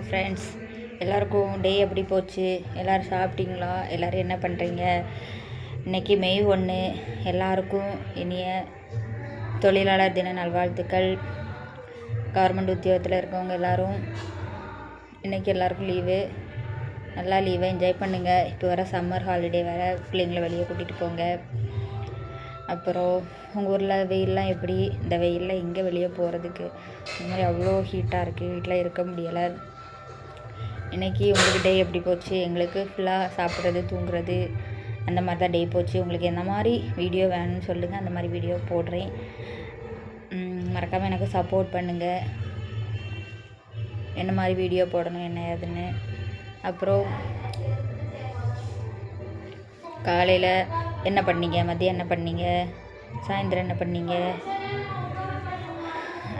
Friends, எல்லாருக்கும் டே எப்படி போச்சு? எல்லோரும் சாப்பிட்டீங்களா? எல்லோரும் என்ன பண்ணுறீங்க? இன்றைக்கி மே 1, எல்லாருக்கும் இனிய தொழிலாளர் தின நல்வாழ்த்துக்கள். கவர்மெண்ட் உத்தியோகத்தில் இருக்கவங்க எல்லோரும் இன்றைக்கி எல்லாருக்கும் லீவு. நல்லா லீவை என்ஜாய் பண்ணுங்கள். இப்போ வர சம்மர் ஹாலிடே வேறு, பிள்ளைங்களை வெளியே கூட்டிகிட்டு போங்க. அப்புறம் உங்கள் ஊரில் வெயிலெலாம் எப்படி? இந்த வெயிலில் எங்கே வெளியே போகிறதுக்கு? இந்த மாதிரி அவ்வளோ ஹீட்டாக இருக்குது, வீட்டில் இருக்க முடியலை. இன்றைக்கி உங்களுக்கு டே எப்படி போச்சு? எங்களுக்கு ஃபுல்லாக சாப்பிட்றது, தூங்குறது, அந்த மாதிரி தான் டே போச்சு. உங்களுக்கு எந்த மாதிரி வீடியோ வேணும்னு சொல்லுங்கள், அந்த மாதிரி வீடியோ போடுறேன். மறக்காமல் எனக்கு சப்போர்ட் பண்ணுங்கள், என்ன மாதிரி வீடியோ போடணும் என்ன ஏதுன்னு. அப்புறம் காலையில் என்ன பண்ணீங்க? மதியம் என்ன பண்ணீங்க? சாயந்தரம் என்ன பண்ணீங்க?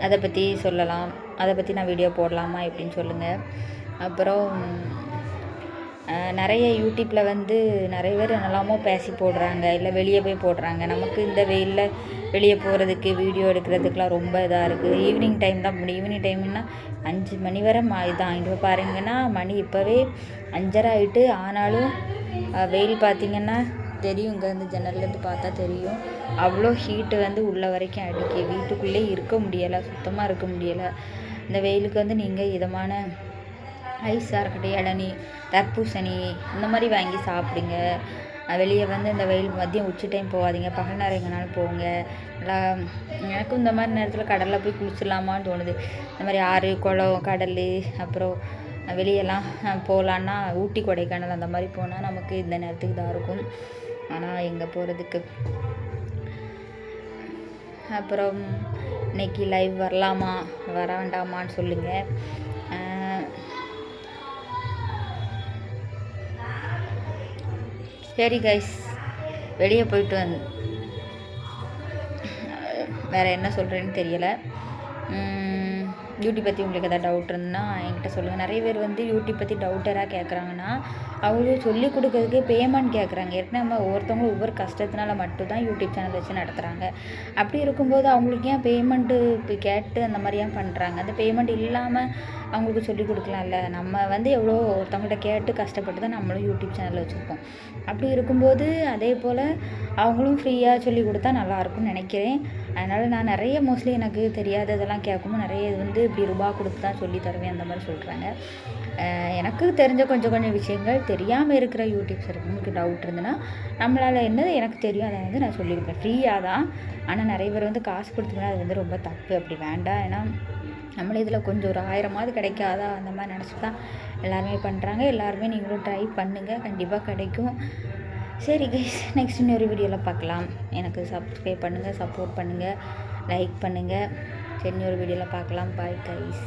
அதை பற்றி சொல்லலாம். அதை பற்றி நான் வீடியோ போடலாமா எப்படின்னு சொல்லுங்கள். அப்புறம் நிறைய யூடியூப்பில் நிறைய பேர் என்னெல்லாமோ பேசி போடுறாங்க, இல்லை வெளியே போய் போடுறாங்க. நமக்கு இந்த வெயிலில் வெளியே போகிறதுக்கு, வீடியோ எடுக்கிறதுக்கெலாம் ரொம்ப இதாக இருக்குது. ஈவினிங் டைம் தான் முடியும். ஈவினிங் டைம்னால் 5 மணி வரை இதான். இப்போ பாருங்கன்னா மணி இப்போவே 5:30 ஆகிட்டு. ஆனாலும் வெயில் பார்த்திங்கன்னா தெரியும், இங்கேருந்து ஜன்னல்லேருந்து பார்த்தா தெரியும். அவ்வளோ ஹீட்டு உள்ள வரைக்கும் அடிக்கி. வீட்டுக்குள்ளே இருக்க முடியலை, சுத்தமாக இருக்க முடியலை. இந்த வெயிலுக்கு நீங்கள் இதமான ஐஸாக இருக்கட்டும், இளநீ, தர்பூசணி இந்த மாதிரி வாங்கி சாப்பிடுங்க. வெளியே இந்த வெயில் மதியம் உச்சி டைம் போகாதீங்க, பகல் நேரம் எங்கேனாலும் போங்க. நல்லா எனக்கும் இந்த மாதிரி நேரத்தில் கடலில் போய் குளிச்சிடலாமான்னு தோணுது. இந்த மாதிரி ஆறு, குளம், கடல், அப்புறம் வெளியெல்லாம் போகலான்னா ஊட்டி, கொடைக்கானல் அந்த மாதிரி போனால் நமக்கு இந்த நேரத்துக்கு இதாக இருக்கும். ஆனால் எங்கே போகிறதுக்கு. அப்புறம் இன்றைக்கி லைவ் வரலாமா வர வேண்டாமான்னு சொல்லுங்கள். சரி கைஸ், வெளியே போயிட்டு வேறு என்ன சொல்கிறேன்னு தெரியலை. யூடியூப் பற்றி உங்களுக்கு எதாவது டவுட் இருந்துன்னா என்கிட்ட சொல்லுங்கள். நிறைய பேர் யூடியூப் பற்றி டவுட்டராக கேட்குறாங்கன்னா அவங்களுக்கு சொல்லிக் கொடுக்கறதுக்கு பேமெண்ட் கேட்குறாங்க. ஏற்கனவே நம்ம ஒவ்வொருத்தவங்களும் ஒவ்வொரு கஷ்டத்தினால மட்டும்தான் யூடியூப் சேனல் வச்சு நடத்துகிறாங்க. அப்படி இருக்கும்போது அவங்களுக்கு ஏன் பேமெண்ட்டு இப்போ கேட்டு அந்த மாதிரி ஏன் பண்ணுறாங்க? அந்த பேமெண்ட் இல்லாமல் அவங்களுக்கு சொல்லிக் கொடுக்கலாம்ல. நம்ம எவ்வளோ ஒருத்தவங்கள்ட்ட கேட்டு கஷ்டப்பட்டு தான் நம்மளும் யூடியூப் சேனல் வச்சுருப்போம். அப்படி இருக்கும்போது அதே போல் அவங்களும் ஃப்ரீயாக சொல்லிக் கொடுத்தா நல்லாயிருக்கும்னு நினைக்கிறேன். அதனால் நான் நிறைய மோஸ்ட்லி எனக்கு தெரியாததெல்லாம் கேட்கும்போது நிறைய இப்படி ரூபா கொடுத்து தான் சொல்லி தருவேன் அந்த மாதிரி சொல்கிறாங்க. எனக்கு தெரிஞ்ச கொஞ்சம் விஷயங்கள் தெரியாமல் இருக்கிற யூடியூப்ஸ் உங்களுக்கு டவுட் இருந்துன்னா நம்மளால் என்னது எனக்கு தெரியும் அதை நான் சொல்லிக் கொடுப்பேன். ஃப்ரீயாக தான். ஆனால் நிறைய பேர் காசு கொடுத்துங்கன்னா அது ரொம்ப தப்பு. அப்படி வேண்டாம். ஏன்னா நம்மளே இதில் கொஞ்சம் ஒரு 1000மாவது கிடைக்காதா அந்த மாதிரி நினச்சி தான் எல்லாருமே பண்ணுறாங்க. எல்லாருமே நீங்களும் ட்ரை பண்ணுங்கள், கண்டிப்பாக கிடைக்கும். சரி கைஸ், நெக்ஸ்ட் இன்னொரு வீடியோவில் பார்க்கலாம். எனக்கு சப்ஸ்கிரைப் பண்ணுங்கள், சப்போர்ட் பண்ணுங்கள், லைக் பண்ணுங்கள். சரி, இன்னொரு வீடியோவில் பார்க்கலாம். Bye guys.